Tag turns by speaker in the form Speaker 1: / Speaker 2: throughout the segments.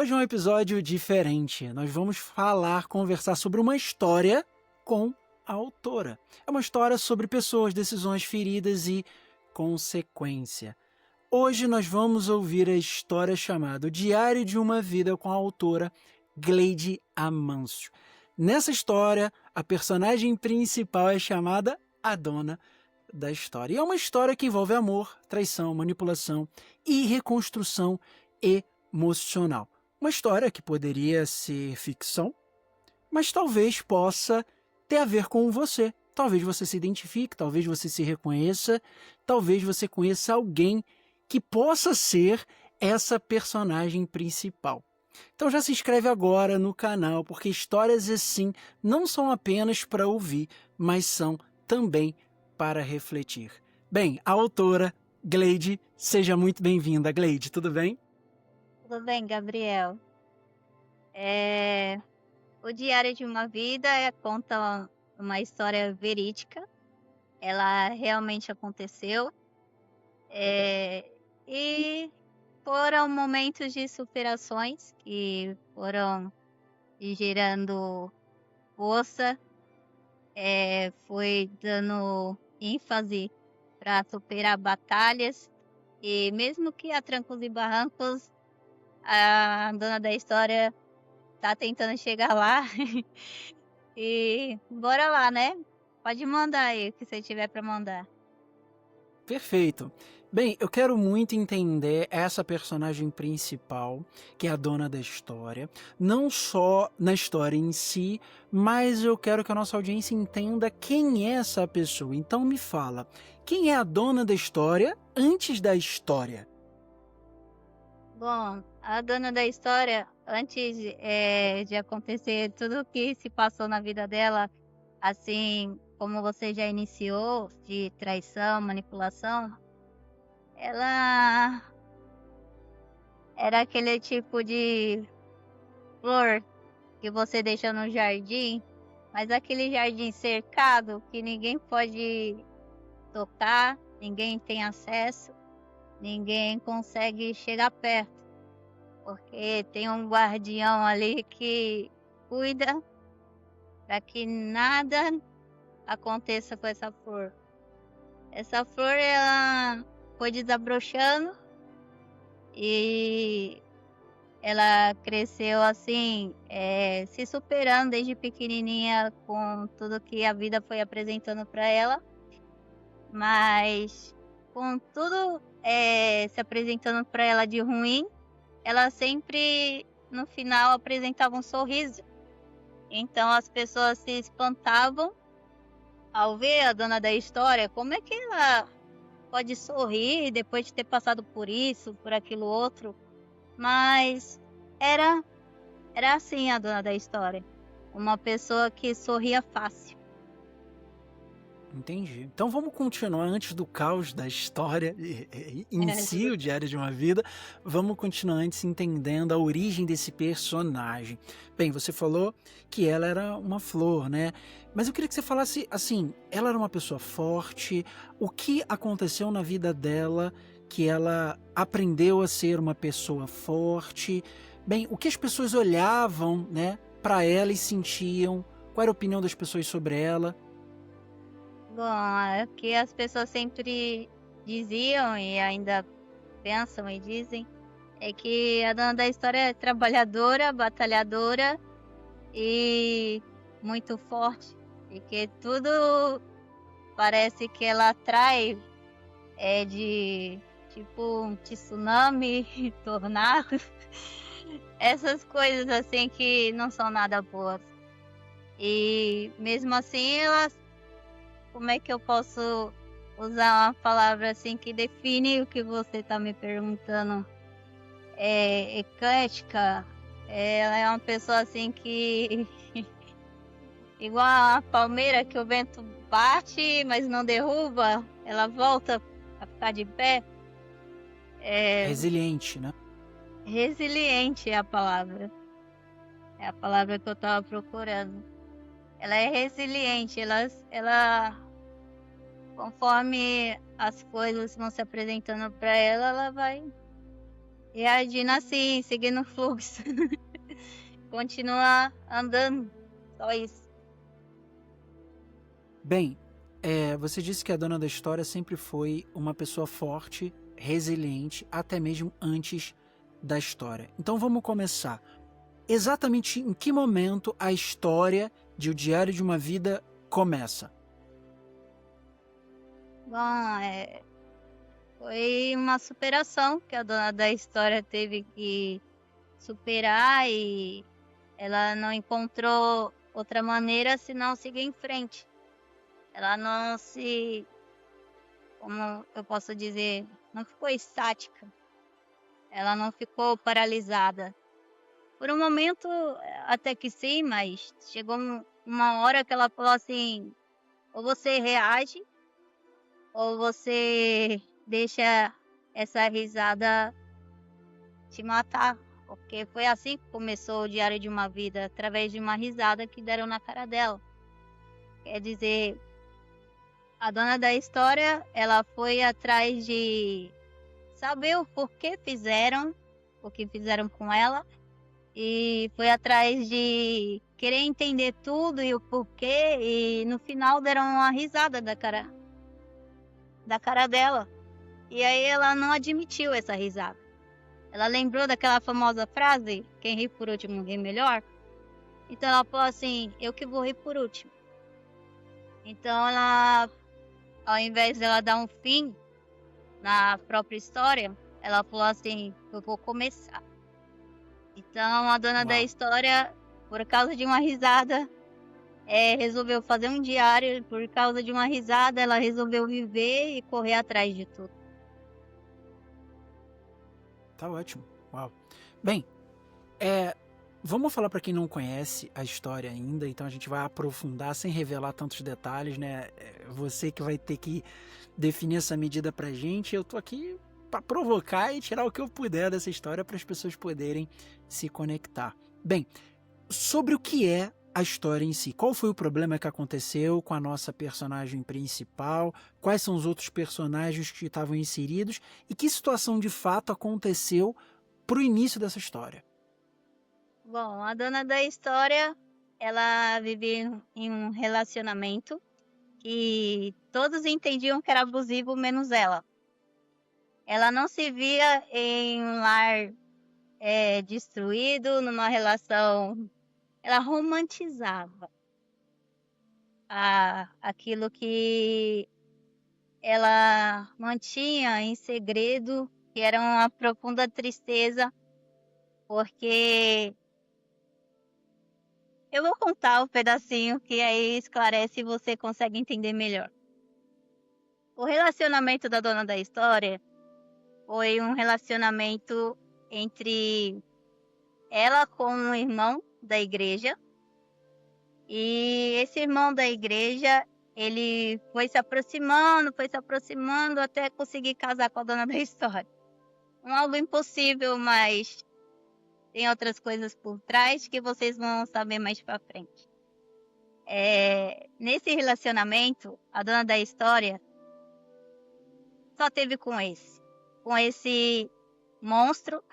Speaker 1: Hoje é um episódio diferente. Nós vamos conversar sobre uma história com a autora. É uma história sobre pessoas, decisões, feridas e consequência. Hoje nós vamos ouvir a história chamada O Diário de uma Vida com a autora Gleide Amâncio. Nessa história, a personagem principal é chamada a dona da história. E é uma história que envolve amor, traição, manipulação e reconstrução emocional. Uma história que poderia ser ficção, mas talvez possa ter a ver com você. Talvez você se identifique, talvez você se reconheça, talvez você conheça alguém que possa ser essa personagem principal. Então já se inscreve agora no canal, porque histórias assim não são apenas para ouvir, mas são também para refletir. Bem, a autora Gleide, seja muito bem-vinda. Gleide, tudo bem?
Speaker 2: Tudo bem, Gabriel? O Diário de uma Vida conta uma história verídica. Ela realmente aconteceu. E foram momentos de superações que foram gerando força, foi dando ênfase para superar batalhas. E mesmo que a trancos e barrancos, a dona da história tá tentando chegar lá. E bora lá, né? Pode mandar aí o que você tiver para mandar.
Speaker 1: Perfeito. Bem, eu quero muito entender essa personagem principal, que é a dona da história, não só na história em si, mas eu quero que a nossa audiência entenda quem é essa pessoa. Então me fala, quem é a dona da história antes da história?
Speaker 2: Bom, a dona da história, antes de acontecer tudo o que se passou na vida dela, assim como você já iniciou, de traição, manipulação, ela era aquele tipo de flor que você deixa no jardim, mas aquele jardim cercado que ninguém pode tocar, ninguém tem acesso, ninguém consegue chegar perto, porque tem um guardião ali que cuida para que nada aconteça com essa flor. Essa flor ela foi desabrochando e ela cresceu assim, se superando desde pequenininha com tudo que a vida foi apresentando para ela, mas com tudo se apresentando para ela de ruim, ela sempre no final apresentava um sorriso. Então as pessoas se espantavam ao ver a dona da história, como é que ela pode sorrir depois de ter passado por isso, por aquilo outro, mas era assim a dona da história, uma pessoa que sorria fácil.
Speaker 1: Entendi. Então vamos continuar antes do caos da história em si, o Diário de uma Vida. Vamos continuar antes entendendo a origem desse personagem. Bem, você falou que ela era uma flor, né? Mas eu queria que você falasse assim, ela era uma pessoa forte, o que aconteceu na vida dela que ela aprendeu a ser uma pessoa forte? Bem, o que as pessoas olhavam, né, para ela e sentiam? Qual era a opinião das pessoas sobre ela?
Speaker 2: Bom, é que as pessoas sempre diziam e ainda pensam e dizem é que a dona da história é trabalhadora, batalhadora e muito forte, e que tudo parece que ela atrai de tipo um tsunami, tornado, essas coisas assim que não são nada boas. E mesmo assim, elas, como é que eu posso usar uma palavra assim que define o que você está me perguntando? É eclética. Ela é uma pessoa assim que igual a palmeira que o vento bate, mas não derruba, ela volta a ficar de pé.
Speaker 1: Resiliente, né?
Speaker 2: Resiliente é a palavra. É a palavra que eu estava procurando. Ela é resiliente, ela conforme as coisas vão se apresentando para ela, ela vai E a Dina, assim, seguindo o fluxo. Continua andando. Só isso.
Speaker 1: Bem, você disse que a dona da história sempre foi uma pessoa forte, resiliente, até mesmo antes da história. Então vamos começar. Exatamente em que momento a história de O Diário de uma Vida começa?
Speaker 2: Bom, foi uma superação que a dona da história teve que superar e ela não encontrou outra maneira senão seguir em frente. Ela não se, como eu posso dizer, não ficou estática. Ela não ficou paralisada. Por um momento, até que sim, mas chegou uma hora que ela falou assim: ou você reage, ou você deixa essa risada te matar. Porque foi assim que começou o Diário de uma Vida, através de uma risada que deram na cara dela. Quer dizer, a dona da história, ela foi atrás de saber o porquê fizeram o que fizeram com ela e foi atrás de querer entender tudo e o porquê e no final deram uma risada da cara dela. E aí ela não admitiu essa risada. Ela lembrou daquela famosa frase, quem ri por último ri melhor. Então ela falou assim, eu que vou rir por último. Então ela, ao invés dela dar um fim na própria história, ela falou assim, eu vou começar. Então a dona da
Speaker 1: Uau.
Speaker 2: história, por causa de uma risada, resolveu fazer um diário. Por causa de uma risada, ela resolveu viver e correr atrás de tudo.
Speaker 1: Tá ótimo. Uau. Bem, vamos falar para quem não conhece a história ainda, então a gente vai aprofundar sem revelar tantos detalhes, né? Você que vai ter que definir essa medida pra gente. Eu tô aqui para provocar e tirar o que eu puder dessa história para as pessoas poderem se conectar. Bem, sobre o que é a história em si. Qual foi o problema que aconteceu com a nossa personagem principal? Quais são os outros personagens que estavam inseridos? E que situação de fato aconteceu pro início dessa história?
Speaker 2: Bom, a dona da história, ela vivia em um relacionamento que todos entendiam que era abusivo, menos ela. Ela não se via em um lar destruído, numa relação. Ela romantizava aquilo que ela mantinha em segredo, que era uma profunda tristeza, porque eu vou contar o pedacinho que aí esclarece e você consegue entender melhor. O relacionamento da dona da história foi um relacionamento entre ela com um irmão da igreja. E esse irmão da igreja, ele foi se aproximando até conseguir casar com a dona da história. Algo impossível, mas tem outras coisas por trás que vocês vão saber mais pra frente. Nesse relacionamento, a dona da história só teve com esse monstro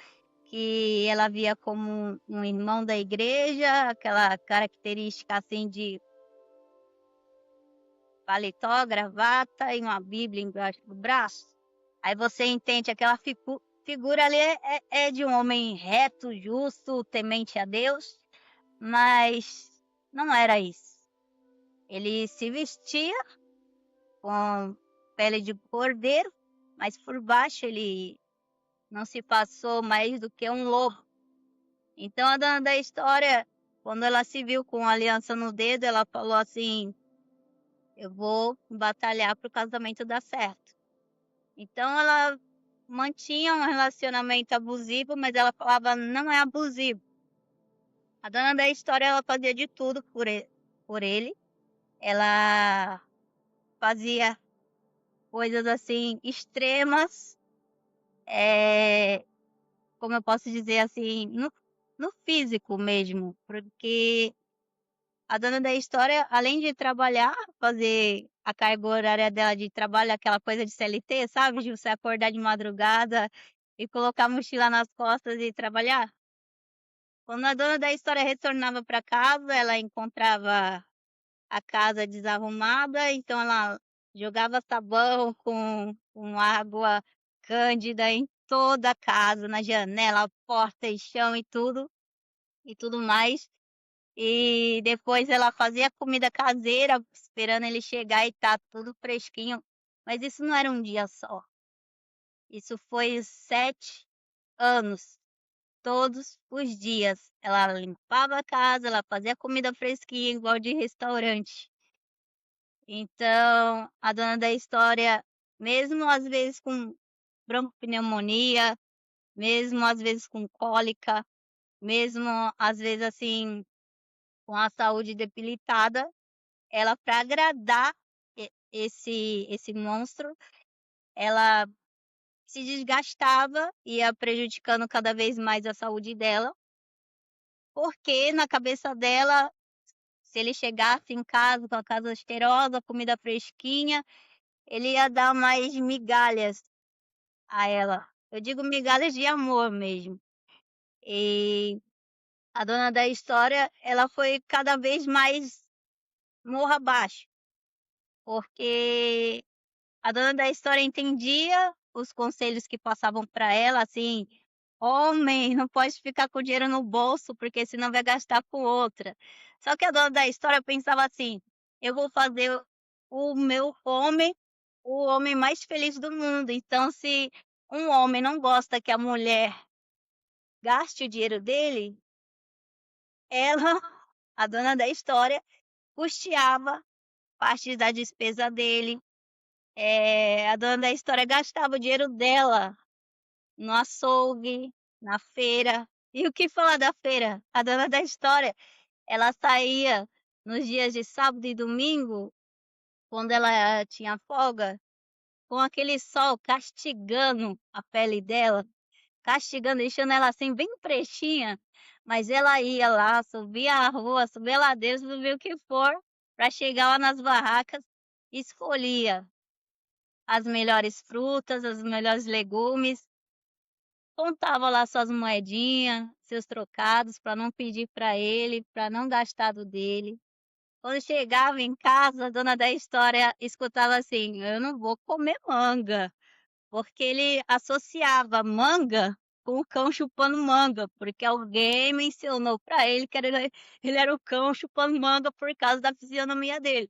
Speaker 2: que ela via como um irmão da igreja, aquela característica assim de paletó, gravata e uma bíblia embaixo do braço. Aí você entende aquela figura ali é de um homem reto, justo, temente a Deus, mas não era isso. Ele se vestia com pele de cordeiro, mas por baixo ele não se passou mais do que um lobo. Então a dona da história, quando ela se viu com a aliança no dedo, ela falou assim, eu vou batalhar para o casamento dar certo. Então ela mantinha um relacionamento abusivo, mas ela falava, não é abusivo. A dona da história, ela fazia de tudo por ele. Ela fazia coisas assim extremas, como eu posso dizer assim, no físico mesmo, porque a dona da história, além de trabalhar, fazer a carga horária dela de trabalho, aquela coisa de CLT, sabe? De você acordar de madrugada e colocar a mochila nas costas e trabalhar. Quando a dona da história retornava para casa, ela encontrava a casa desarrumada, então ela jogava sabão com água cândida em toda a casa, na janela, porta e chão e tudo mais. E depois ela fazia comida caseira, esperando ele chegar e tá tudo fresquinho. Mas isso não era um dia só, isso foi 7 anos, todos os dias. Ela limpava a casa, ela fazia comida fresquinha igual de restaurante. Então, a dona da história, mesmo às vezes com broncopneumonia, mesmo às vezes com cólica, mesmo às vezes, assim, com a saúde debilitada, ela para agradar esse monstro, ela se desgastava, ia prejudicando cada vez mais a saúde dela, porque na cabeça dela, se ele chegasse em casa com a casa cheirosa, comida fresquinha, ele ia dar mais migalhas a ela. Eu digo migalhas de amor mesmo. E a dona da história, ela foi cada vez mais morra abaixo, porque a dona da história entendia os conselhos que passavam para ela, assim: "Homem, não pode ficar com dinheiro no bolso, porque senão vai gastar com outra". Só que a dona da história pensava assim: "Eu vou fazer o meu homem o homem mais feliz do mundo, então se um homem não gosta que a mulher gaste o dinheiro dele, ela, a dona da história, custeava parte da despesa dele, a dona da história gastava o dinheiro dela no açougue, na feira. E o que falar da feira? A dona da história, ela saía nos dias de sábado e domingo, quando ela tinha folga, com aquele sol castigando a pele dela, castigando, deixando ela assim bem pretinha, mas ela ia lá, subia a rua, subia a ladeira, subia o que for, para chegar lá nas barracas, escolhia as melhores frutas, os melhores legumes, contava lá suas moedinhas, seus trocados, para não pedir para ele, para não gastar do dele. Quando chegava em casa, a dona da história escutava assim: "Eu não vou comer manga", porque ele associava manga com o cão chupando manga, porque alguém mencionou para ele que ele era o cão chupando manga por causa da fisionomia dele.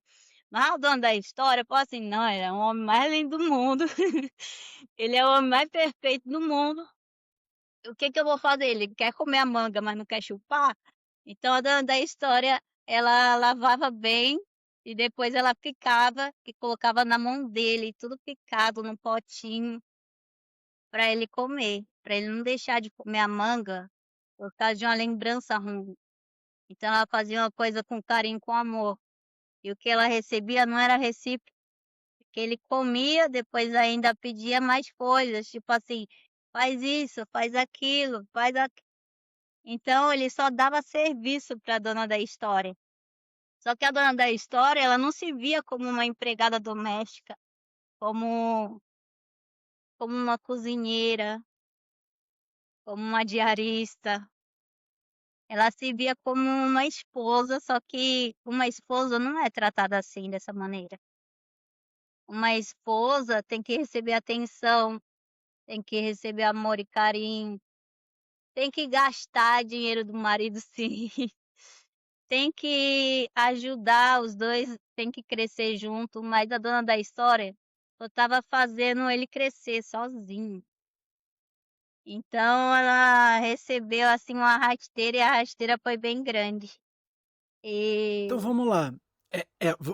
Speaker 2: Mas a dona da história falou assim: "Não, ele é o homem mais lindo do mundo, ele é o homem mais perfeito do mundo. O que que eu vou fazer? Ele quer comer a manga, mas não quer chupar?". Então a dona da história, ela lavava bem e depois ela picava e colocava na mão dele, tudo picado num potinho para ele comer, para ele não deixar de comer a manga por causa de uma lembrança ruim. Então ela fazia uma coisa com carinho, com amor. E o que ela recebia não era recíproco, porque ele comia, depois ainda pedia mais coisas, tipo assim: "Faz isso, faz aquilo, faz aquilo". Então ele só dava serviço para a dona da história. Só que a dona da história, ela não se via como uma empregada doméstica, como como uma cozinheira, como uma diarista. Ela se via como uma esposa, só que uma esposa não é tratada assim, dessa maneira. Uma esposa tem que receber atenção, tem que receber amor e carinho, tem que gastar dinheiro do marido sim, tem que ajudar os 2, tem que crescer junto, mas a dona da história só estava fazendo ele crescer sozinho. Então ela recebeu, assim, uma rasteira e a rasteira foi bem grande.
Speaker 1: Então
Speaker 2: E
Speaker 1: vamos lá.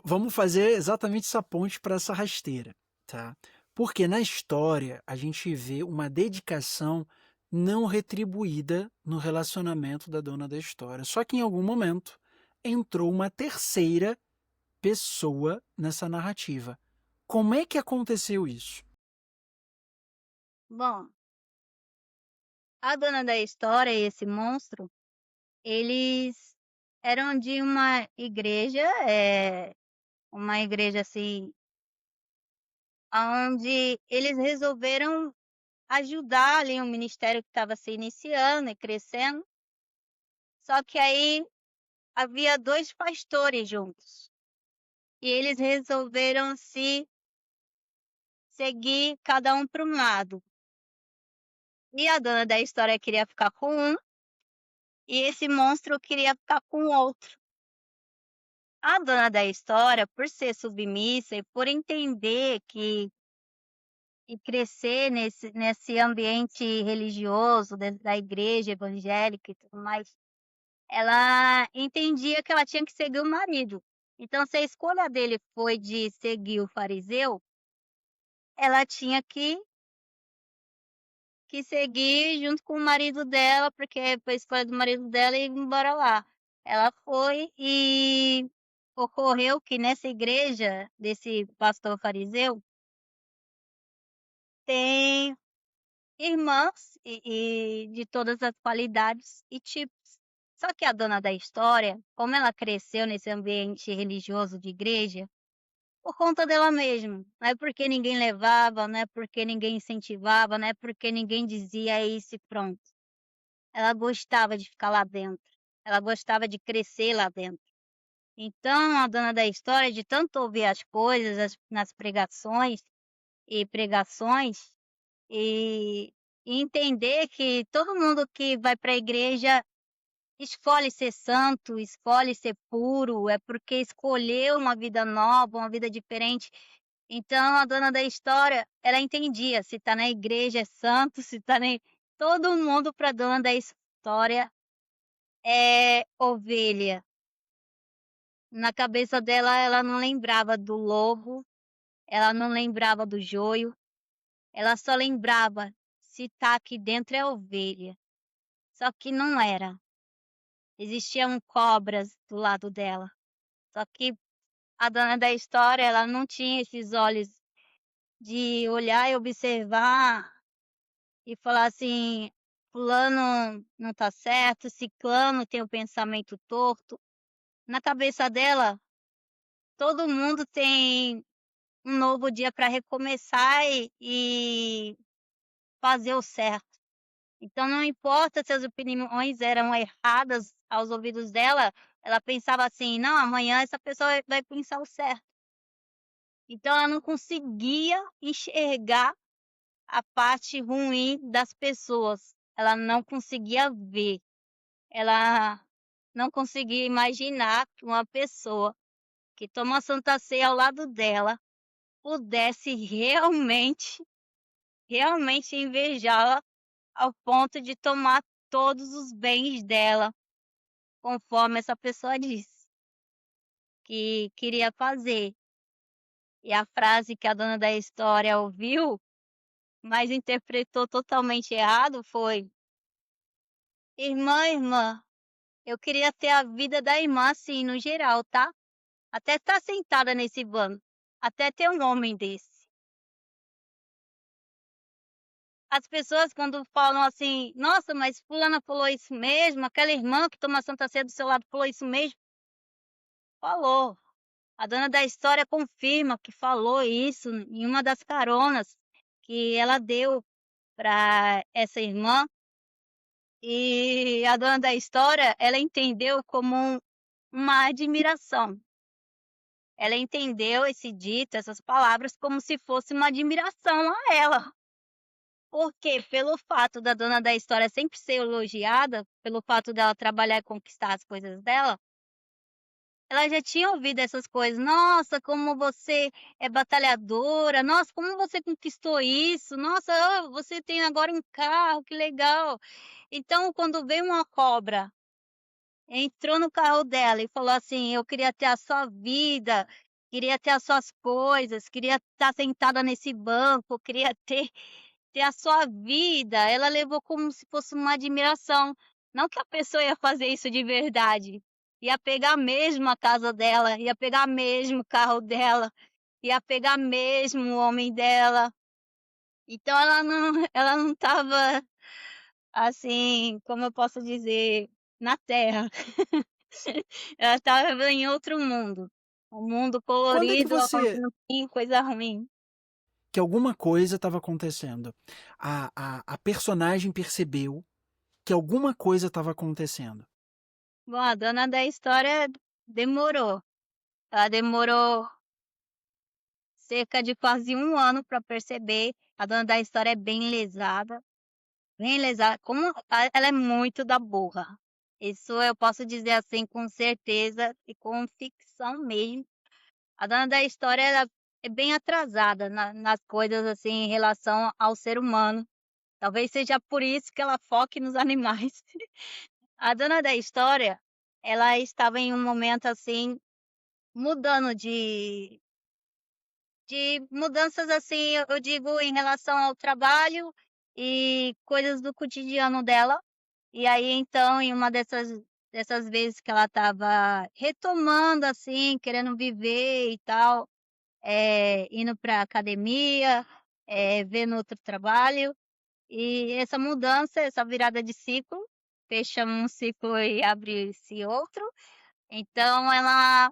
Speaker 1: Vamos fazer exatamente essa ponte para essa rasteira, tá? Porque na história a gente vê uma dedicação não retribuída no relacionamento da dona da história. Só que em algum momento entrou uma terceira pessoa nessa narrativa. Como é que aconteceu isso?
Speaker 2: bom, a dona da história e esse monstro, eles eram de uma igreja, assim, aonde eles resolveram ajudar ali um ministério que estava se iniciando e crescendo. Só que aí havia 2 pastores juntos, e eles resolveram se seguir cada um para um lado. E a dona da história queria ficar com um, e esse monstro queria ficar com o outro. A dona da história, por ser submissa e por entender que e crescer nesse ambiente religioso dentro da igreja evangélica e tudo mais, ela entendia que ela tinha que seguir o marido. Então, se a escolha dele foi de seguir o fariseu, ela tinha que seguir junto com o marido dela, porque foi a escolha do marido dela e ir embora lá. Ela foi e ocorreu que nessa igreja desse pastor fariseu tem irmãs e de todas as qualidades e tipos. Só que a dona da história, como ela cresceu nesse ambiente religioso de igreja, por conta dela mesma, não é porque ninguém levava, não é porque ninguém incentivava, não é porque ninguém dizia isso e pronto. Ela gostava de ficar lá dentro, ela gostava de crescer lá dentro. Então, a dona da história, de tanto ouvir as coisas nas pregações e pregações, e entender que todo mundo que vai para a igreja escolhe ser santo, escolhe ser puro, é porque escolheu uma vida nova, uma vida diferente. Então a dona da história, ela entendia se tá na igreja é santo, se tá nem todo mundo para dona da história é ovelha. Na cabeça dela, ela não lembrava do lobo, ela não lembrava do joio, ela só lembrava se tá aqui dentro é ovelha. Só que não era. Existiam cobras do lado dela. Só que a dona da história, ela não tinha esses olhos de olhar e observar e falar assim: fulano não tá certo, ciclano tem o pensamento torto. Na cabeça dela, todo mundo tem um novo dia para recomeçar e fazer o certo. Então não importa se as opiniões eram erradas aos ouvidos dela, ela pensava assim: "Não, amanhã essa pessoa vai pensar o certo". Então ela não conseguia enxergar a parte ruim das pessoas, ela não conseguia ver, ela não conseguia imaginar que uma pessoa que toma a Santa Ceia ao lado dela pudesse realmente invejá-la ao ponto de tomar todos os bens dela, conforme essa pessoa disse que queria fazer. E a frase que a dona da história ouviu, mas interpretou totalmente errado foi: irmã, eu queria ter a vida da irmã assim, no geral, tá? Até estar sentada nesse banco, até ter um homem desse. As pessoas quando falam assim: "Nossa, mas fulana falou isso mesmo, aquela irmã que toma Santa Ceia do seu lado falou isso mesmo", falou. A dona da história confirma que falou isso em uma das caronas que ela deu para essa irmã, e a dona da história, ela entendeu como uma admiração. Ela entendeu esse dito, essas palavras, como se fosse uma admiração a ela. Porque pelo fato da dona da história sempre ser elogiada, pelo fato dela trabalhar e conquistar as coisas dela, ela já tinha ouvido essas coisas: "Nossa, como você é batalhadora. Nossa, como você conquistou isso. Nossa, você tem agora um carro, que legal". Então, quando veio uma cobra, entrou no carro dela e falou assim: "Eu queria ter a sua vida, queria ter as suas coisas, queria estar sentada nesse banco, queria ter a sua vida", ela levou como se fosse uma admiração. Não que a pessoa ia fazer isso de verdade, ia pegar mesmo a casa dela, ia pegar mesmo o carro dela, ia pegar mesmo o homem dela. Então ela não estava, assim, como eu posso dizer, na terra. Ela estava em outro mundo, um mundo
Speaker 1: Quando é que
Speaker 2: colorido,
Speaker 1: você
Speaker 2: acontecendo coisa ruim.
Speaker 1: que alguma coisa estava acontecendo. A personagem percebeu que alguma coisa estava acontecendo.
Speaker 2: Bom, a dona da história demorou. Ela demorou cerca de quase um ano para perceber. A dona da história é bem lesada, bem lesada. Como ela é muito da burra. Isso eu posso dizer assim com certeza e com ficção mesmo. A dona da história ela é bem atrasada nas coisas assim em relação ao ser humano. Talvez seja por isso que ela foque nos animais. A dona da história, ela estava em um momento assim mudando de mudanças, assim, eu digo em relação ao trabalho e coisas do cotidiano dela. E aí, então, em uma dessas vezes que ela estava retomando, assim, querendo viver e tal, indo pra academia, vendo outro trabalho, e essa mudança, essa virada de ciclo, fecha um ciclo e abre-se outro. Então ela,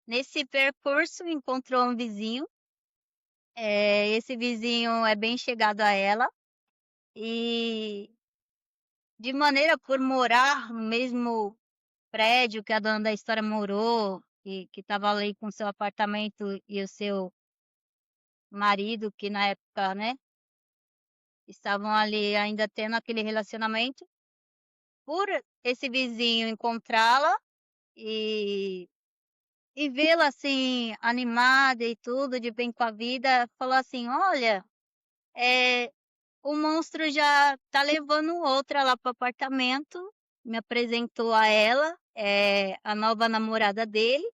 Speaker 2: nesse percurso, encontrou um vizinho. Esse vizinho é bem chegado a ela e, de maneira por morar no mesmo prédio que a dona da história morou e que estava ali com seu apartamento e o seu marido, que na época, né, estavam ali ainda tendo aquele relacionamento. Por esse vizinho encontrá-la e vê-la assim animada e tudo, de bem com a vida, falou assim: "Olha, eh, o monstro já tá levando outra lá para o apartamento", me apresentou a ela, a nova namorada dele.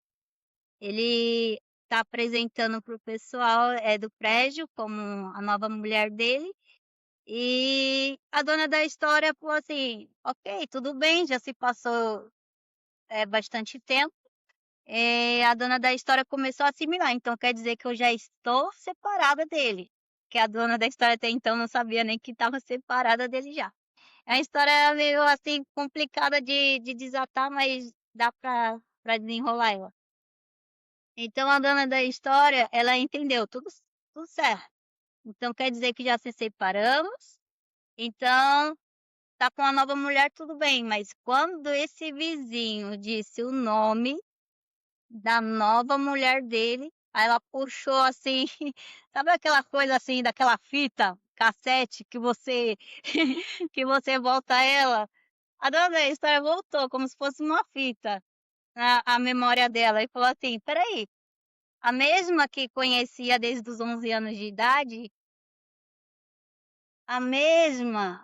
Speaker 2: Ele tá apresentando para o pessoal, do prédio como a nova mulher dele. E a dona da história falou assim: "Ok, tudo bem, já se passou, bastante tempo". A dona da história começou a assimilar, então quer dizer que eu já estou separada dele, que a dona da história até então não sabia nem que estava separada dele já. É uma história meio, assim, complicada de desatar, mas dá pra desenrolar ela. Então a dona da história, ela entendeu tudo certo. Então quer dizer que já se separamos, então tá com a nova mulher, tudo bem, mas quando esse vizinho disse o nome da nova mulher dele, aí ela puxou assim, sabe aquela coisa assim, daquela fita cassete que você que você volta ela? A dona da história voltou como se fosse uma fita, a memória dela e falou assim: "Espera aí, a mesma que conhecia desde os 11 anos de idade, a mesma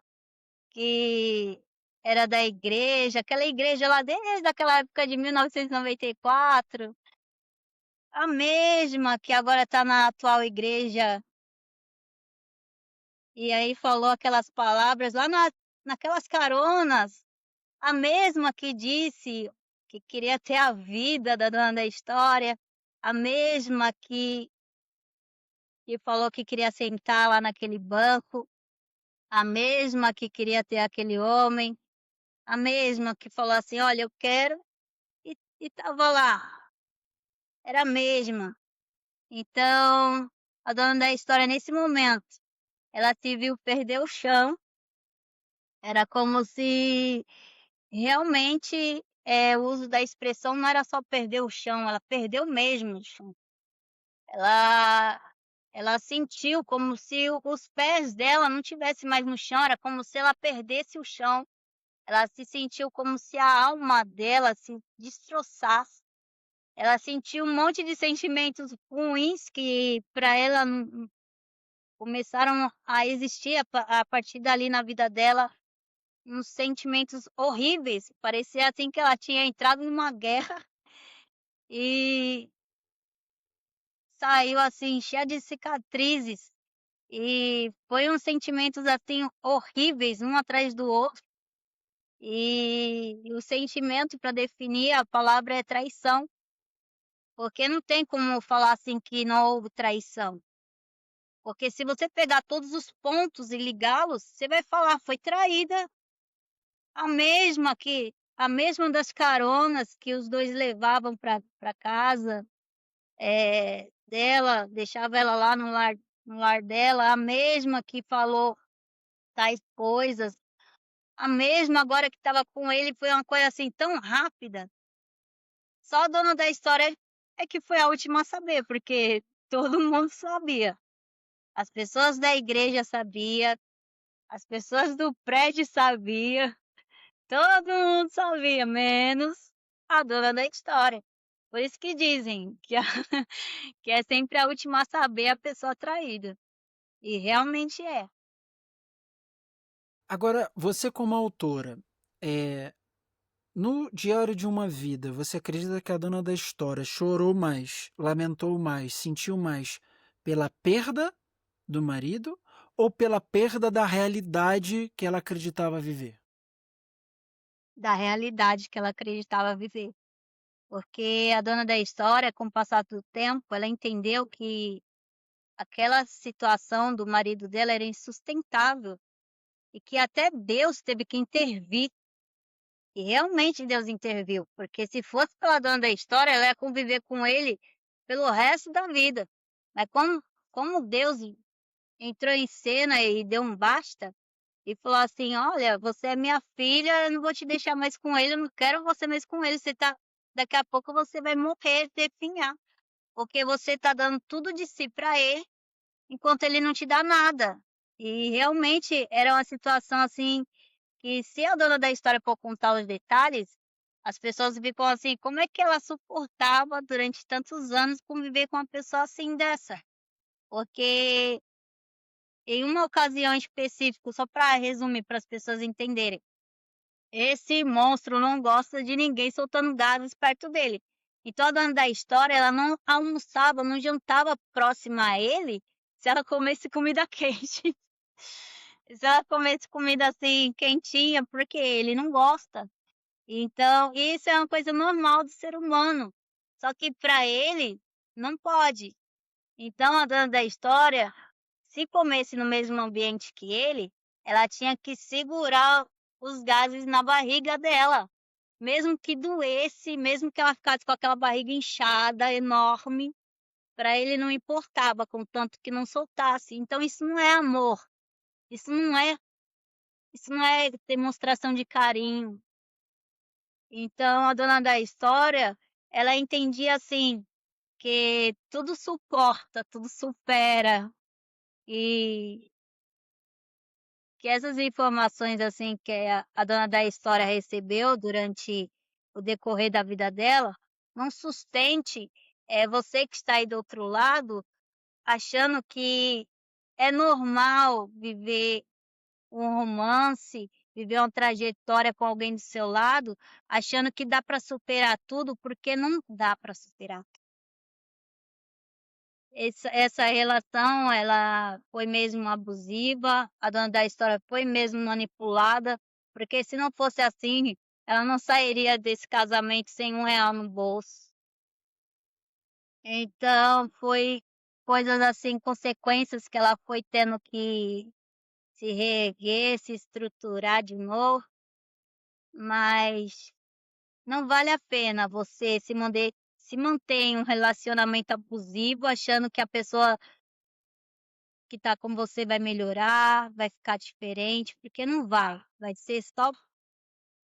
Speaker 2: que era da igreja, aquela igreja lá desde aquela época de 1994, a mesma que agora está na atual igreja", e aí falou aquelas palavras lá naquelas caronas, a mesma que disse que queria ter a vida da dona da história, a mesma que falou que queria sentar lá naquele banco, a mesma que queria ter aquele homem, a mesma que falou assim: "Olha, eu quero", e estava lá, era a mesma. Então, a dona da história nesse momento, ela se viu perder o chão, era como se realmente, o uso da expressão não era só perder o chão, ela perdeu mesmo o chão. Ela ela sentiu como se os pés dela não tivessem mais no chão, era como se ela perdesse o chão. Ela se sentiu como se a alma dela se destroçasse. Ela sentiu um monte de sentimentos ruins que para ela não começaram a existir a partir dali na vida dela, uns sentimentos horríveis. Parecia assim que ela tinha entrado numa guerra e saiu assim cheia de cicatrizes. E foi uns sentimentos assim horríveis, um atrás do outro. E o sentimento, para definir a palavra, é traição, porque não tem como falar assim que não houve traição. Porque se você pegar todos os pontos e ligá-los, você vai falar: "Foi traída". A mesma das caronas que os 2 levavam para casa, dela, deixava ela lá no lar no lar dela, a mesma que falou tais coisas, a mesma agora que estava com ele, foi uma coisa assim tão rápida. Só a dona da história é que foi a última a saber, porque todo mundo sabia. As pessoas da igreja sabia, as pessoas do prédio sabia, todo mundo sabia, menos a dona da história. Por isso que dizem que, que é sempre a última a saber a pessoa traída. E realmente é.
Speaker 1: Agora, você como autora, é, no Diário de uma Vida, você acredita que a dona da história chorou mais, lamentou mais, sentiu mais pela perda do marido ou pela perda da realidade que ela acreditava viver?
Speaker 2: Da realidade que ela acreditava viver. Porque a dona da história, com o passar do tempo, ela entendeu que aquela situação do marido dela era insustentável e que até Deus teve que intervir. E realmente Deus interviu, porque se fosse pela dona da história, ela ia conviver com ele pelo resto da vida. Mas como Deus entrou em cena e deu um basta e falou assim: "Olha, você é minha filha, eu não vou te deixar mais com ele, eu não quero você mais com ele, daqui a pouco você vai morrer, definhar, porque você tá dando tudo de si para ele, enquanto ele não te dá nada". E realmente era uma situação assim que se a dona da história for contar os detalhes, as pessoas ficam assim: "Como é que ela suportava durante tantos anos conviver com uma pessoa assim dessa?". Porque em uma ocasião específica, só para resumir para as pessoas entenderem, esse monstro não gosta de ninguém soltando gases perto dele. Então a dona da história, ela não almoçava, não jantava próxima a ele, se ela comesse comida quente. Se ela comesse comida, assim, quentinha, porque ele não gosta. Então, isso é uma coisa normal do ser humano, só que para ele não pode. Então a dona da história, se comesse no mesmo ambiente que ele, ela tinha que segurar os gases na barriga dela, mesmo que doesse, mesmo que ela ficasse com aquela barriga inchada, enorme, para ele não importava, contanto que não soltasse. Então isso não é amor, isso não é isso não é demonstração de carinho. Então a dona da história, ela entendia assim, que tudo suporta, tudo supera, e que essas informações, assim, que a dona da história recebeu durante o decorrer da vida dela, não sustente, você que está aí do outro lado, achando que é normal viver um romance, viver uma trajetória com alguém do seu lado, achando que dá para superar tudo, porque não dá para superar. Essa relação, ela foi mesmo abusiva, a dona da história foi mesmo manipulada, porque se não fosse assim, ela não sairia desse casamento sem R$ 1 no bolso. Então foi coisas assim, consequências que ela foi tendo que se reerguer, se estruturar de novo, mas não vale a pena você se manter em um relacionamento abusivo, achando que a pessoa que tá com você vai melhorar, vai ficar diferente, porque não vai, vai ser só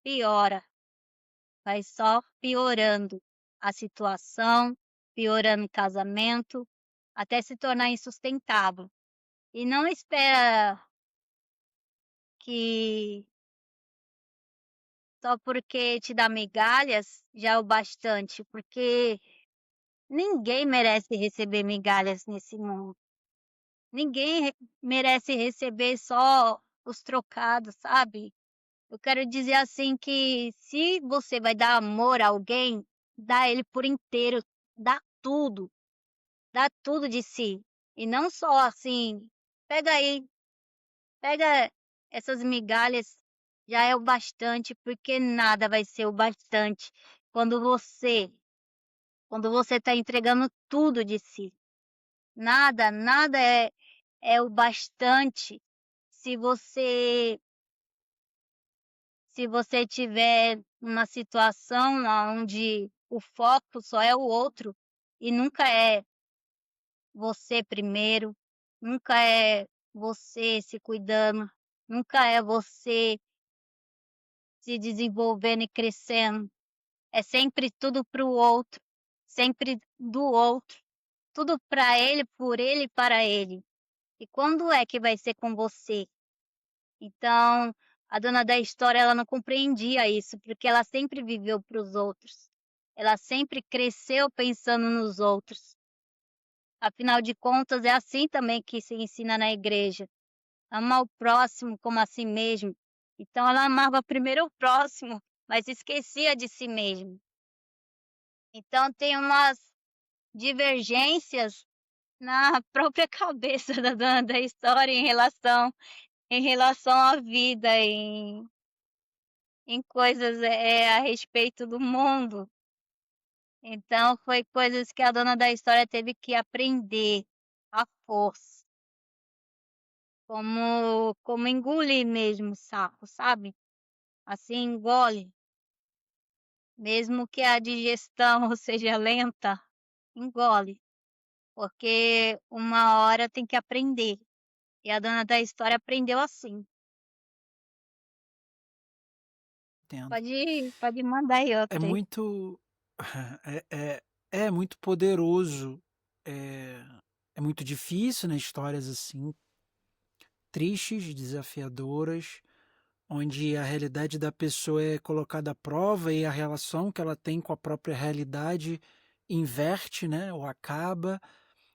Speaker 2: piora, vai só piorando a situação, piorando o casamento, até se tornar insustentável. E não espera que só porque te dá migalhas já é o bastante, porque ninguém merece receber migalhas nesse mundo. Ninguém merece receber só os trocados, sabe? Eu quero dizer assim que se você vai dar amor a alguém, dá ele por inteiro, dá dá tudo de si. E não só assim, pega aí, pega essas migalhas, já é o bastante, porque nada vai ser o bastante quando quando você está entregando tudo de si. Nada é o bastante se você tiver uma situação onde o foco só é o outro e nunca é você primeiro, nunca é você se cuidando, nunca é você se desenvolvendo e crescendo. É sempre tudo para o outro, sempre do outro, tudo para ele, por ele e para ele. E quando é que vai ser com você? Então, a dona da história, ela não compreendia isso, porque ela sempre viveu para os outros. Ela sempre cresceu pensando nos outros. Afinal de contas, é assim também que se ensina na igreja. Amar o próximo como a si mesmo. Então, ela amava primeiro o próximo, mas esquecia de si mesma. Então, tem umas divergências na própria cabeça da dona da história em relação à vida, em coisas a respeito do mundo. Então, foi coisas que a dona da história teve que aprender à força, como engolir mesmo o sapo, sabe? Assim, engole, mesmo que a digestão seja lenta, engole, porque uma hora tem que aprender. E a dona da história aprendeu assim.
Speaker 1: Entendo.
Speaker 2: Pode mandar aí
Speaker 1: É
Speaker 2: outra aí.
Speaker 1: muito é é é muito poderoso, é é muito difícil, né, histórias assim, tristes, desafiadoras, onde a realidade da pessoa é colocada à prova e a relação que ela tem com a própria realidade inverte, né, ou acaba.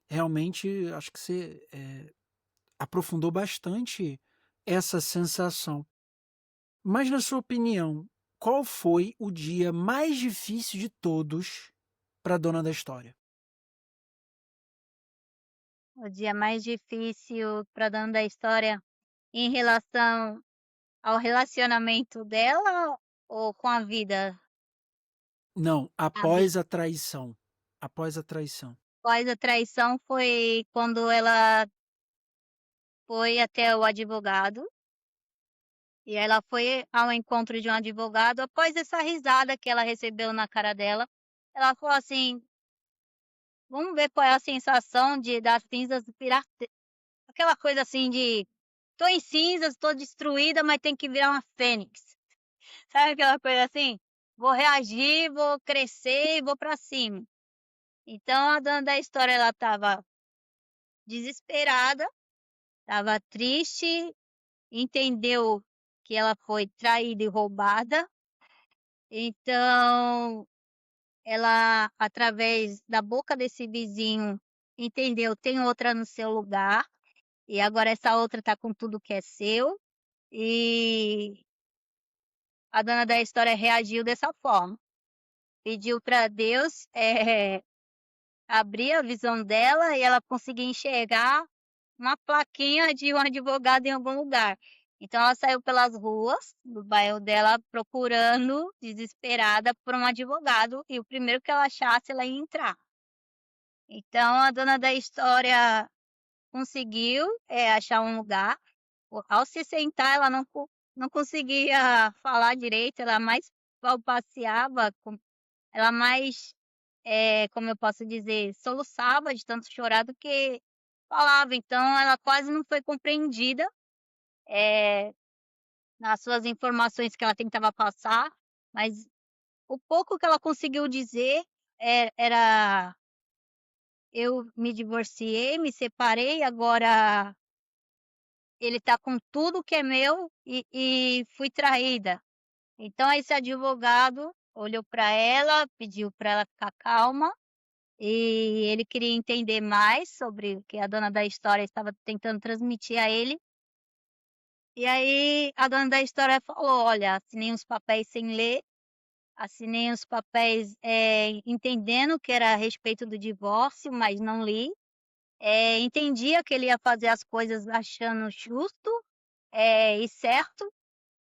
Speaker 1: Realmente acho que você, aprofundou bastante essa sensação. Mas na sua opinião, qual foi o dia mais difícil de todos para a dona da história?
Speaker 2: O dia mais difícil para dona da história em relação ao relacionamento dela ou com a vida?
Speaker 1: Não,
Speaker 2: A vida.
Speaker 1: após a traição. Após a traição.
Speaker 2: Após a traição foi quando ela foi até o advogado, e ela foi ao encontro de um advogado, após essa risada que ela recebeu na cara dela, ela falou assim: "Vamos ver qual é a sensação de das cinzas virar aquela coisa assim de tô em cinzas, tô destruída, mas tem que virar uma fênix". Sabe aquela coisa assim? Vou reagir, vou crescer e vou pra cima. Então a dona da história ela estava desesperada, estava triste, entendeu que ela foi traída e roubada, então ela, através da boca desse vizinho, entendeu: tem outra no seu lugar, e agora essa outra está com tudo que é seu, e a dona da história reagiu dessa forma. Pediu para Deus, abrir a visão dela e ela conseguir enxergar uma plaquinha de um advogado em algum lugar. Então ela saiu pelas ruas do bairro dela procurando, desesperada, por um advogado e o primeiro que ela achasse ela ia entrar. Então a dona da história conseguiu, achar um lugar. Ao se sentar ela não conseguia falar direito, ela mais balbuciava, ela mais, como eu posso dizer, soluçava de tanto chorar do que falava. Então ela quase não foi compreendida, eh, nas suas informações que ela tentava passar, mas o pouco que ela conseguiu dizer, era: "Eu me divorciei, me separei, agora ele tá com tudo que é meu e fui traída". Então esse advogado olhou para ela, pediu para ela ficar calma, e ele queria entender mais sobre o que a dona da história estava tentando transmitir a ele. E aí a dona da história falou: "Olha, assinei uns papéis sem ler, assinei uns papéis, entendendo que era a respeito do divórcio, mas não li. Entendia que ele ia fazer as coisas achando justo, e certo,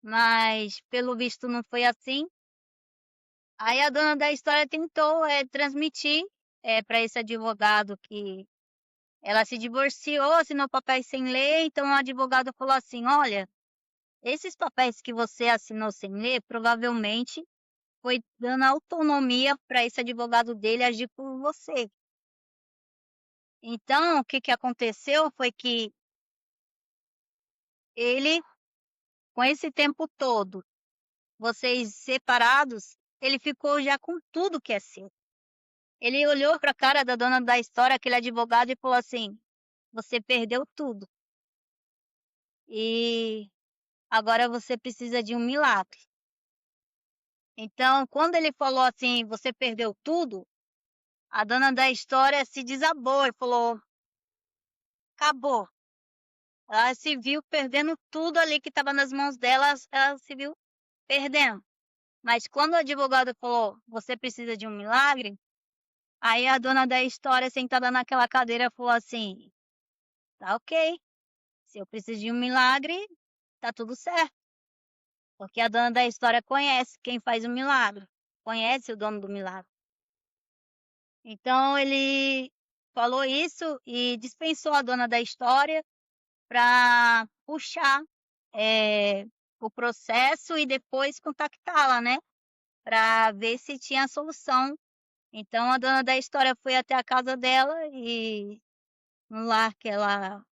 Speaker 2: mas pelo visto não foi assim". Aí a dona da história tentou, transmitir, para esse advogado que ela se divorciou, assinou papéis sem ler, então o advogado falou assim: "Olha, esses papéis que você assinou sem ler, provavelmente foi dando autonomia para esse advogado dele agir por você". Então, o que aconteceu foi que ele, com esse tempo todo, vocês separados, ele ficou já com tudo que é seu. Ele olhou para a cara da dona da história, aquele advogado, e falou assim: "Você perdeu tudo e agora você precisa de um milagre". Então, quando ele falou assim: "Você perdeu tudo", a dona da história se desabou e falou: "Acabou". Ela se viu perdendo tudo ali que estava nas mãos dela, ela se viu perdendo. Mas quando o advogado falou: "Você precisa de um milagre", aí a dona da história sentada naquela cadeira falou assim: "Tá ok, se eu preciso de um milagre, tá tudo certo", porque a dona da história conhece quem faz o milagre, conhece o dono do milagre. Então ele falou isso e dispensou a dona da história para puxar, eh, o processo e depois contactá-la, né, para ver se tinha solução. Então a dona da história foi até a casa dela e no lar que ela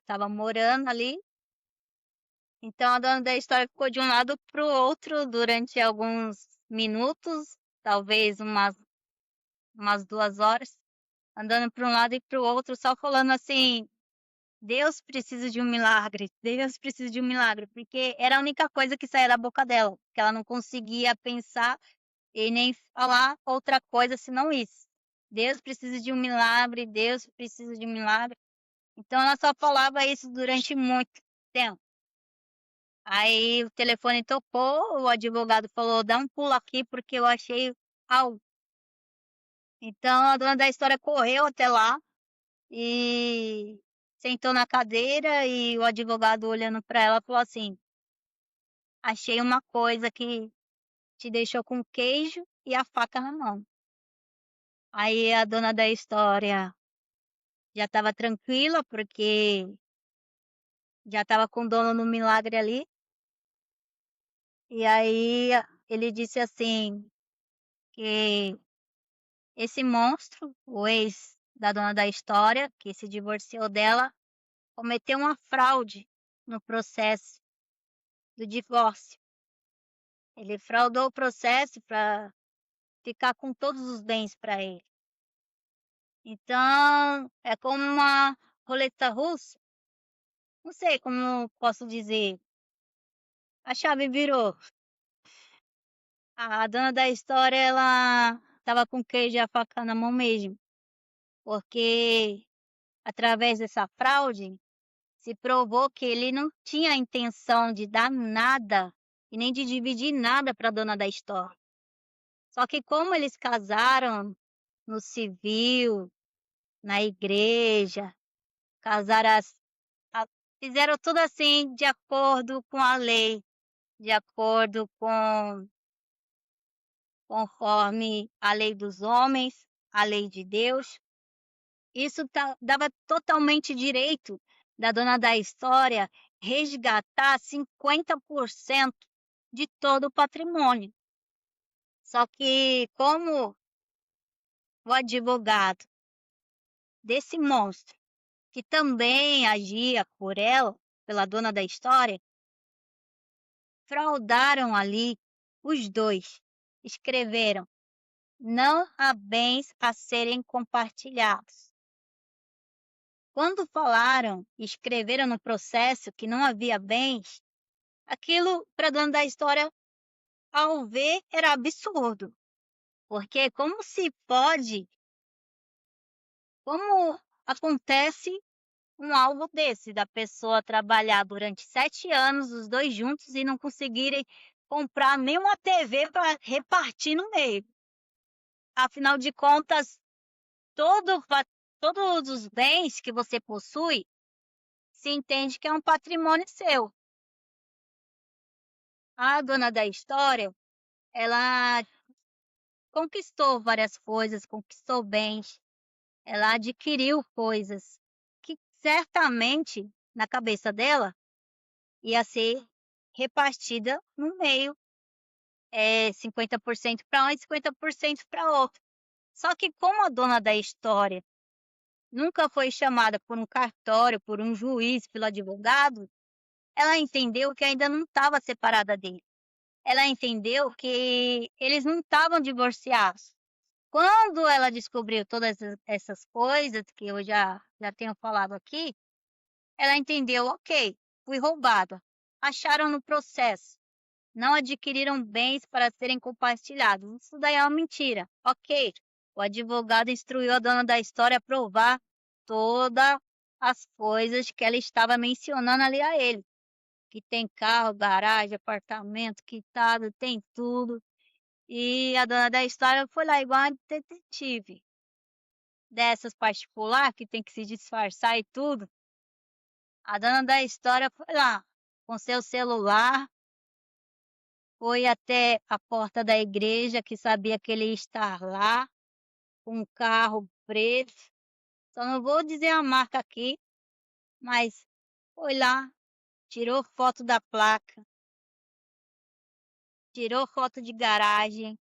Speaker 2: estava morando ali, então a dona da história ficou de um lado para o outro durante alguns minutos, talvez umas 2 horas, andando para um lado e para o outro, só falando assim: "Deus precisa de um milagre, Deus precisa de um milagre", porque era a única coisa que saía da boca dela, que ela não conseguia pensar e nem falar outra coisa senão isso. "Deus precisa de um milagre, Deus precisa de um milagre". Então ela só falava isso durante muito tempo. Aí o telefone tocou, o advogado falou: "Dá um pulo aqui porque eu achei algo". Então a dona da história correu até lá e sentou na cadeira e o advogado olhando para ela falou assim: "Achei uma coisa que te deixou com o queijo e a faca na mão". Aí a dona da história já estava tranquila, porque já estava com o dono no milagre ali, e aí ele disse assim que esse monstro, o ex da dona da história, que se divorciou dela, cometeu uma fraude no processo do divórcio. Ele fraudou o processo para ficar com todos os bens para ele. Então, é como uma roleta russa, não sei como posso dizer, a chave virou. A dona da história, ela estava com o queijo e a faca na mão mesmo, porque através dessa fraude se provou que ele não tinha a intenção de dar nada e nem de dividir nada para a dona da história. Só que como eles casaram no civil, na igreja, casaram a fizeram tudo assim de acordo com a lei, de acordo com conforme a lei dos homens, a lei de Deus. Isso dava totalmente direito da dona da história resgatar 50% de todo o patrimônio. Só que como o advogado desse monstro, que também agia por ela, pela dona da história, fraudaram ali os dois, escreveram: "Não há bens a serem compartilhados". Quando falaram e escreveram no processo que não havia bens, aquilo para dona da história, ao ver, era absurdo, porque como acontece um algo desse, da pessoa trabalhar durante 7 anos, os 2 juntos, e não conseguirem comprar nem uma TV para repartir no meio. Afinal de contas, todos os bens que você possui, se entende que é um patrimônio seu. A dona da história, ela conquistou várias coisas, conquistou bens, ela adquiriu coisas que certamente, na cabeça dela, ia ser repartida no meio, 50% para um e 50% para outro. Só que como a dona da história nunca foi chamada por um cartório, por um juiz, pelo advogado, ela entendeu que ainda não estava separada dele. Ela entendeu que eles não estavam divorciados. Quando ela descobriu todas essas coisas que eu já tenho falado aqui, ela entendeu: "Ok, fui roubada". Acharam no processo, não adquiriram bens para serem compartilhados. Isso daí é uma mentira. Ok, o advogado instruiu a dona da história a provar todas as coisas que ela estava mencionando ali a ele, que tem carro, garagem, apartamento, quitado, tem tudo. E a dona da história foi lá igual a detetive dessas particular que tem que se disfarçar e tudo. A dona da história foi lá com seu celular, foi até a porta da igreja, que sabia que ele ia estar lá, com um carro preto. Só não vou dizer a marca aqui, mas foi lá, tirou foto da placa, tirou foto de garagem,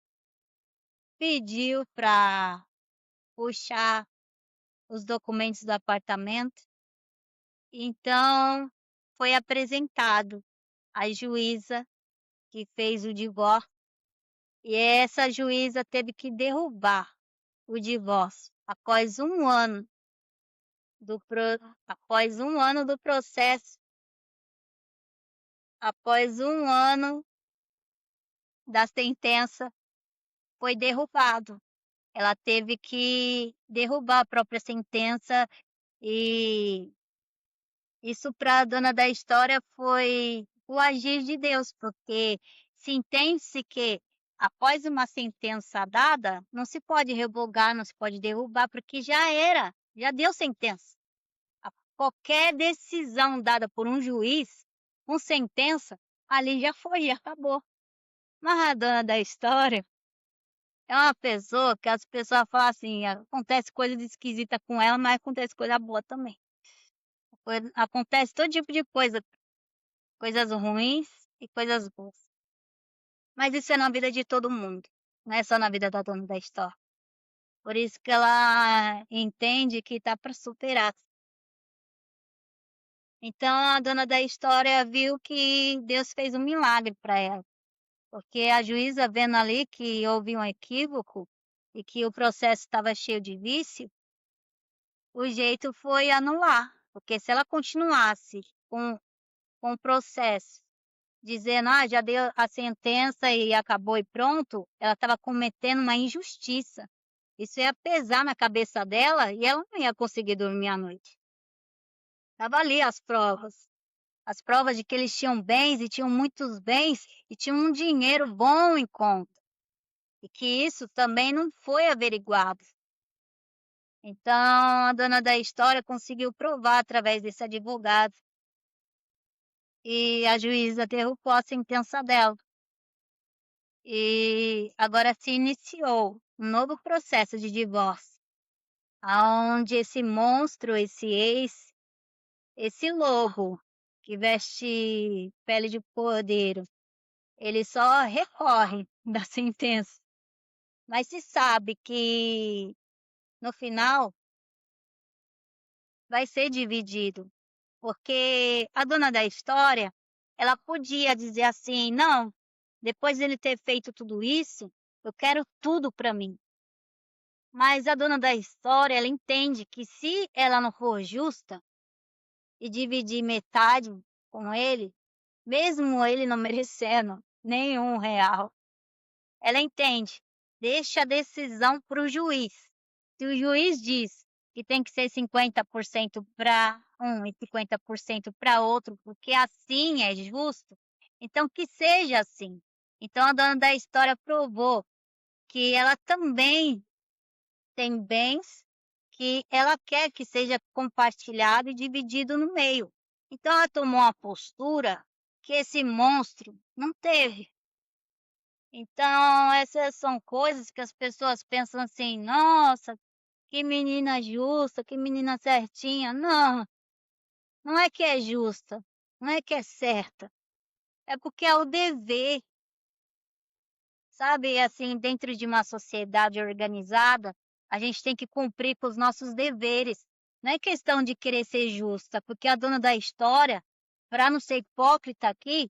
Speaker 2: pediu para puxar os documentos do apartamento. Então, foi apresentado à juíza que fez o divórcio, e essa juíza teve que derrubar o divórcio após um ano do processo, após um ano da sentença, foi derrubado. Ela teve que derrubar a própria sentença e isso para a dona da história foi o agir de Deus, porque se entende-se que após uma sentença dada, não se pode revogar, não se pode derrubar, porque já era, já deu sentença. Qualquer decisão dada por um juiz, com sentença, ali já foi, já acabou. Mas a dona da história é uma pessoa que as pessoas falam assim, acontece coisa de esquisita com ela, mas acontece coisa boa também. Acontece todo tipo de coisa, coisas ruins e coisas boas. Mas isso é na vida de todo mundo, não é só na vida da dona da história. Por isso que ela entende que tá para superar. Então a dona da história viu que Deus fez um milagre para ela, porque a juíza vendo ali que houve um equívoco e que o processo estava cheio de vício, o jeito foi anular, porque se ela continuasse com o processo dizendo: "Ah, já deu a sentença e acabou e pronto", ela estava cometendo uma injustiça. Isso ia pesar na cabeça dela e ela não ia conseguir dormir à noite. Estava ali as provas de que eles tinham bens e tinham muitos bens e tinham um dinheiro bom em conta, e que isso também não foi averiguado. Então a dona da história conseguiu provar através desse advogado, e a juíza derrubou a sentença dela. E agora se iniciou um novo processo de divórcio, aonde esse monstro, esse lobo que veste pele de cordeiro, ele só recorre da sentença. Mas se sabe que no final vai ser dividido, porque a dona da história, ela podia dizer assim: "Não, depois de ele ter feito tudo isso, eu quero tudo para mim". Mas a dona da história, ela entende que se ela não for justa e dividir metade com ele, mesmo ele não merecendo nenhum real, ela entende, deixa a decisão para o juiz. Se o juiz diz que tem que ser 50% para um e 50% para outro, porque assim é justo, então que seja assim. Então a dona da história provou que ela também tem bens que ela quer que seja compartilhado e dividido no meio. Então ela tomou uma postura que esse monstro não teve. Então essas são coisas que as pessoas pensam assim: "Nossa, que menina justa, que menina certinha". Não, não é que é justa, não é que é certa, é porque é o dever, sabe, assim, dentro de uma sociedade organizada, a gente tem que cumprir com os nossos deveres. Não é questão de querer ser justa, porque a dona da história, para não ser hipócrita aqui,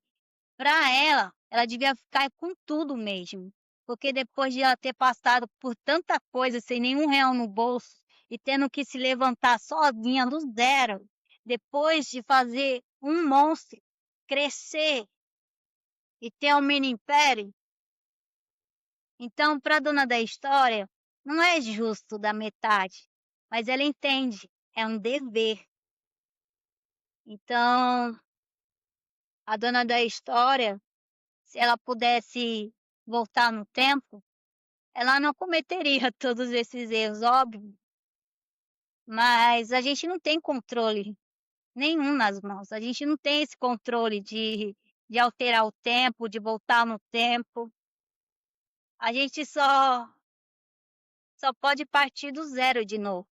Speaker 2: para ela devia ficar com tudo mesmo. Porque depois de ela ter passado por tanta coisa sem nenhum real no bolso e tendo que se levantar sozinha do zero, depois de fazer um monstro crescer e ter um mini império, então, para a dona da história, não é justo dar metade, mas ela entende, é um dever. Então, a dona da história, se ela pudesse voltar no tempo, ela não cometeria todos esses erros, óbvio, mas a gente não tem controle nenhum nas mãos. A gente não tem esse controle de alterar o tempo, de voltar no tempo. A gente só pode partir do zero de novo.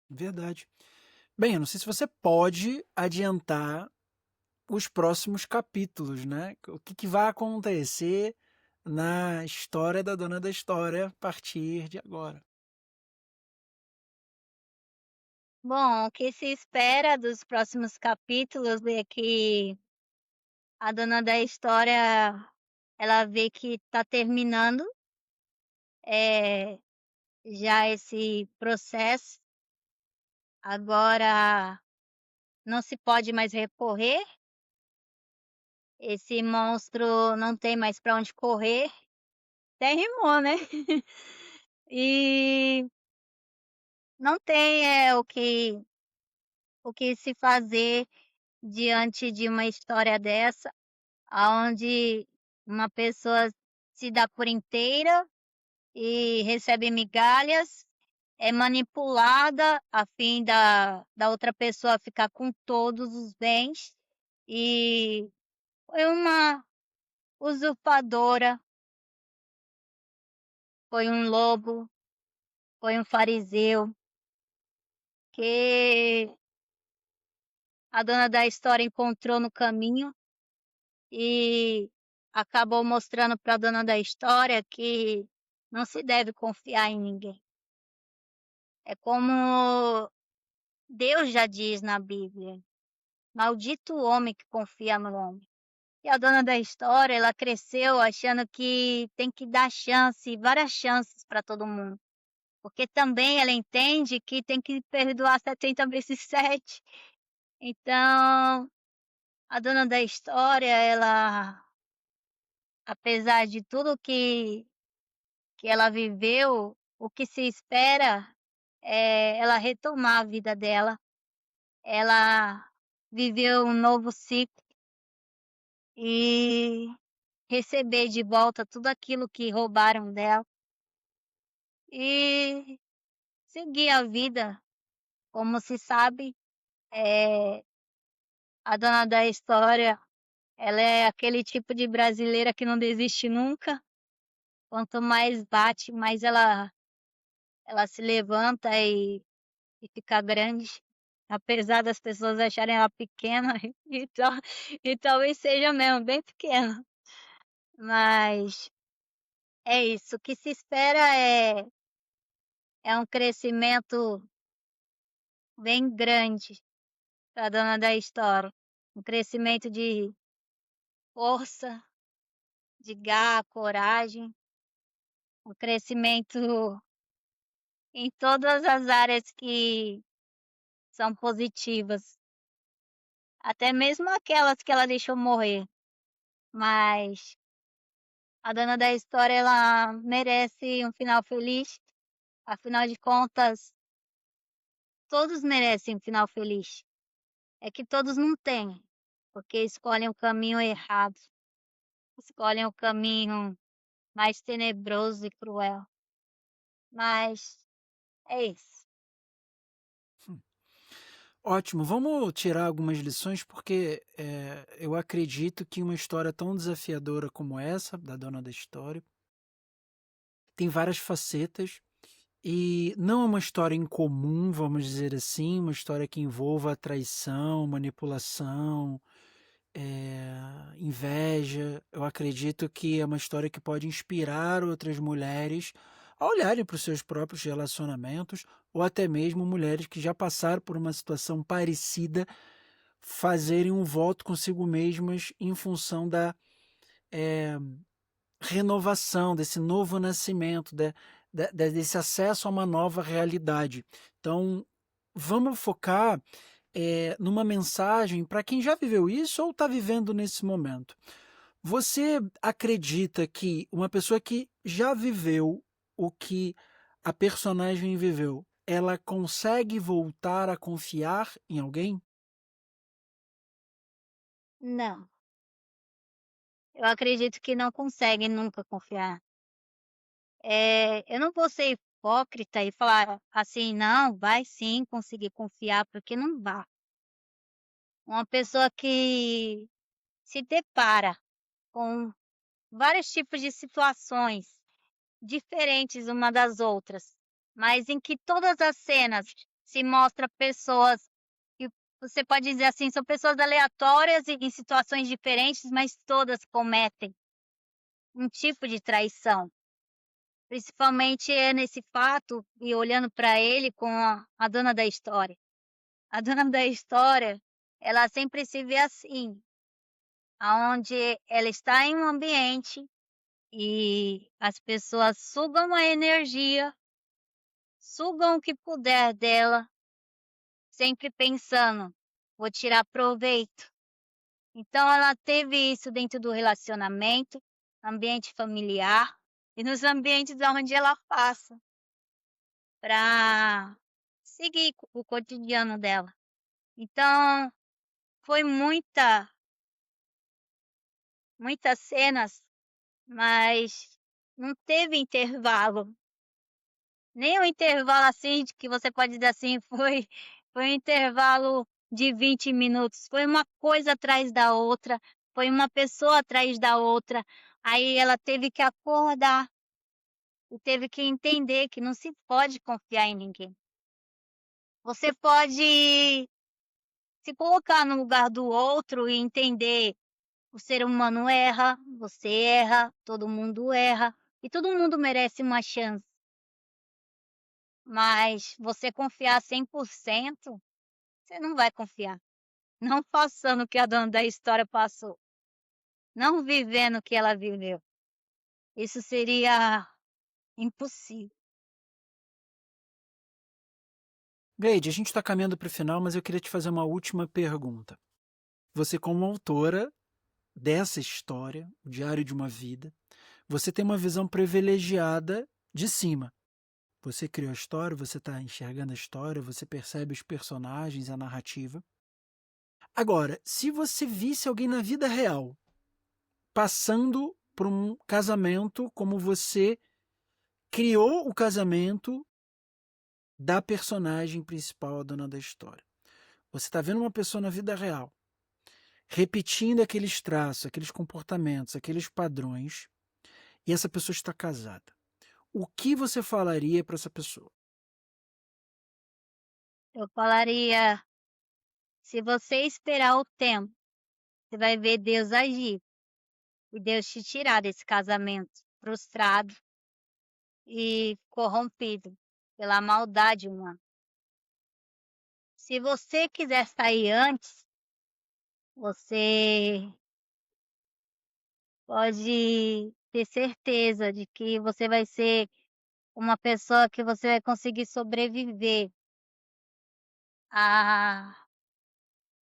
Speaker 1: Verdade. Bem, eu não sei se você pode adiantar os próximos capítulos, né? O que vai acontecer na história da Dona da História a partir de agora.
Speaker 2: Bom, o que se espera dos próximos capítulos é que a dona da história, ela vê que está terminando, já esse processo, agora não se pode mais recorrer, esse monstro não tem mais para onde correr, até rimou, né? E não tem, o que se fazer diante de uma história dessa, aonde uma pessoa se dá por inteira e recebe migalhas, é manipulada a fim da outra pessoa ficar com todos os bens, e foi uma usurpadora, foi um lobo, foi um fariseu, que a dona da história encontrou no caminho e acabou mostrando para a dona da história que não se deve confiar em ninguém. É como Deus já diz na Bíblia: maldito o homem que confia no homem. E a dona da história, ela cresceu achando que tem que dar chance, várias chances para todo mundo. Porque também ela entende que tem que perdoar 70 vezes 7. Então, a dona da história, ela, apesar de tudo que ela viveu, o que se espera é ela retomar a vida dela. Ela viveu um novo ciclo e receber de volta tudo aquilo que roubaram dela e seguir a vida. Como se sabe, a dona da história, ela é aquele tipo de brasileira que não desiste nunca. Quanto mais bate, mais ela se levanta e fica grande. Apesar das pessoas acharem ela pequena, e talvez seja mesmo bem pequena. Mas é isso. O que se espera é um crescimento bem grande para a dona da história. Um crescimento de força, de garra, coragem, um crescimento em todas as áreas que são positivas, até mesmo aquelas que ela deixou morrer. Mas a dona da história, ela merece um final feliz. Afinal de contas, todos merecem um final feliz. É que todos não têm, porque escolhem o caminho errado, escolhem o caminho mais tenebroso e cruel. Mas é isso.
Speaker 1: Ótimo, vamos tirar algumas lições, porque eu acredito que uma história tão desafiadora como essa, da Dona da História, tem várias facetas e não é uma história incomum, vamos dizer assim, uma história que envolva traição, manipulação, inveja. Eu acredito que é uma história que pode inspirar outras mulheres a olharem para os seus próprios relacionamentos, ou até mesmo mulheres que já passaram por uma situação parecida, fazerem um voto consigo mesmas em função da eh, renovação, desse novo nascimento, desse acesso a uma nova realidade. Então, vamos focar numa mensagem para quem já viveu isso ou está vivendo nesse momento. Você acredita que uma pessoa que já viveu o que a personagem viveu, ela consegue voltar a confiar em alguém?
Speaker 2: Não, eu acredito que não consegue nunca confiar. Eu não vou ser hipócrita e falar assim: "Não, vai sim conseguir confiar", porque não vai. Uma pessoa que se depara com vários tipos de situações diferentes uma das outras, mas em que todas as cenas se mostra pessoas que você pode dizer assim, são pessoas aleatórias e em situações diferentes, mas todas cometem um tipo de traição. Principalmente nesse fato e olhando para ele com a dona da história. A dona da história, ela sempre se vê assim, aonde ela está em um ambiente e as pessoas sugam a energia, sugam o que puder dela, sempre pensando: "Vou tirar proveito". Então ela teve isso dentro do relacionamento, ambiente familiar e nos ambientes aonde ela passa, para seguir o cotidiano dela. Então, foi muitas cenas, mas não teve intervalo. Nem um intervalo, assim, de que você pode dizer assim, foi um intervalo de 20 minutos, foi uma coisa atrás da outra, foi uma pessoa atrás da outra, aí ela teve que acordar e teve que entender que não se pode confiar em ninguém. Você pode se colocar no lugar do outro e entender: o ser humano erra, você erra, todo mundo erra, e todo mundo merece uma chance. Mas você confiar 100%, você não vai confiar. Não passando o que a dona da história passou, não vivendo o que ela viveu. Isso seria impossível.
Speaker 1: Gleide, a gente está caminhando para o final, mas eu queria te fazer uma última pergunta. Você, como autora dessa história, o Diário de uma Vida, você tem uma visão privilegiada de cima. Você criou a história, você está enxergando a história, você percebe os personagens, a narrativa. Agora, se você visse alguém na vida real passando por um casamento como você criou o casamento da personagem principal, a dona da história. Você está vendo uma pessoa na vida real repetindo aqueles traços, aqueles comportamentos, aqueles padrões, e essa pessoa está casada. O que você falaria para essa pessoa?
Speaker 2: Eu falaria: se você esperar o tempo, você vai ver Deus agir e Deus te tirar desse casamento frustrado e corrompido pela maldade humana. Se você quiser sair antes, você pode ter certeza de que você vai ser uma pessoa que você vai conseguir a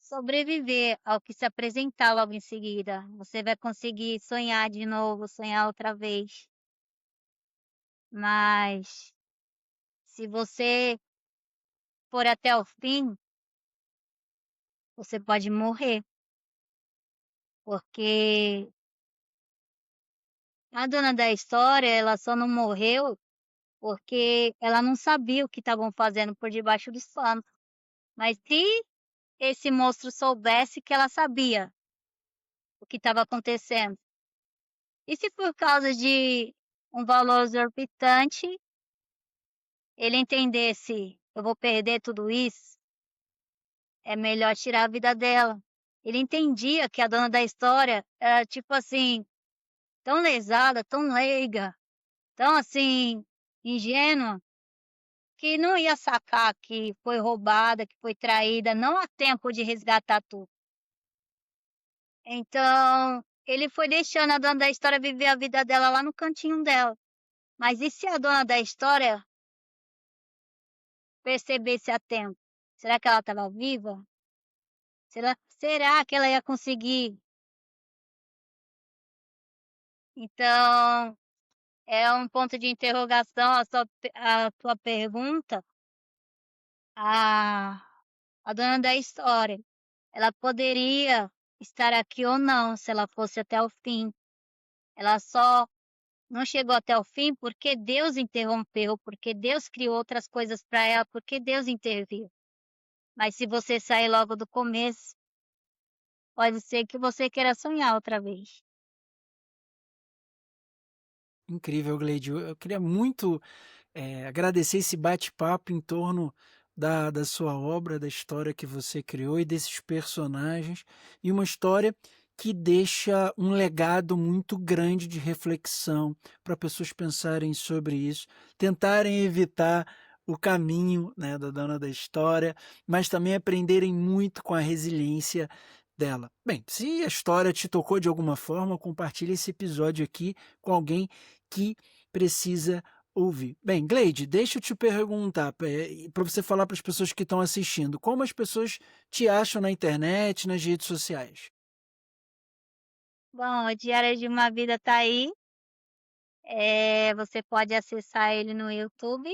Speaker 2: sobreviver ao que se apresentar logo em seguida. Você vai conseguir sonhar de novo, sonhar outra vez. Mas se você for até o fim, você pode morrer, porque a dona da história, ela só não morreu porque ela não sabia o que estavam fazendo por debaixo dos panos. Mas se esse monstro soubesse que ela sabia o que estava acontecendo, e se por causa de um valor exorbitante, ele entendesse: eu vou perder tudo isso, é melhor tirar a vida dela. Ele entendia que a dona da história era tipo assim, tão lesada, tão leiga, tão assim, ingênua, que não ia sacar que foi roubada, que foi traída, não há tempo de resgatar tudo. Então, ele foi deixando a dona da história viver a vida dela lá no cantinho dela. Mas e se a dona da história percebesse a tempo? Será que ela estava viva? Será que ela ia conseguir? Então, é um ponto de interrogação a tua pergunta. A, a dona da história, ela poderia estar aqui ou não, se ela fosse até o fim. Ela só não chegou até o fim porque Deus interrompeu, porque Deus criou outras coisas para ela, porque Deus interviu. Mas se você sair logo do começo, pode ser que você queira sonhar outra vez.
Speaker 1: Incrível, Gleide. Eu queria muito agradecer esse bate-papo em torno da sua obra, da história que você criou e desses personagens, e uma história que deixa um legado muito grande de reflexão para pessoas pensarem sobre isso, tentarem evitar o caminho, né, da dona da história, mas também aprenderem muito com a resiliência dela. Bem, se a história te tocou de alguma forma, compartilhe esse episódio aqui com alguém que precisa ouvir. Bem, Gleide, deixa eu te perguntar, para você falar para as pessoas que estão assistindo, como as pessoas te acham na internet, nas redes sociais?
Speaker 2: Bom, o Diário de uma Vida tá aí. Você pode acessar ele no YouTube.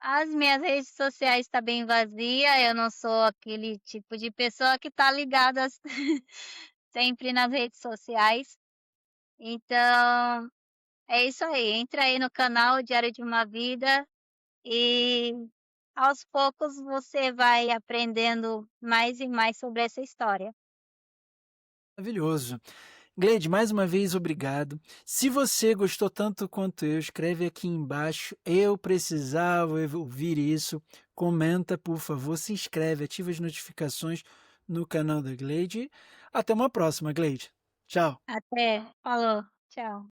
Speaker 2: As minhas redes sociais tá bem vazia, eu não sou aquele tipo de pessoa que tá ligada sempre nas redes sociais. Então, é isso aí, entra aí no canal Diário de uma Vida e aos poucos você vai aprendendo mais e mais sobre essa história.
Speaker 1: Maravilhoso. Gleide, mais uma vez, obrigado. Se você gostou tanto quanto eu, escreve aqui embaixo. Eu precisava ouvir isso. Comenta, por favor, se inscreve, ativa as notificações no canal da Gleide. Até uma próxima, Gleide. Tchau.
Speaker 2: Até, falou, tchau.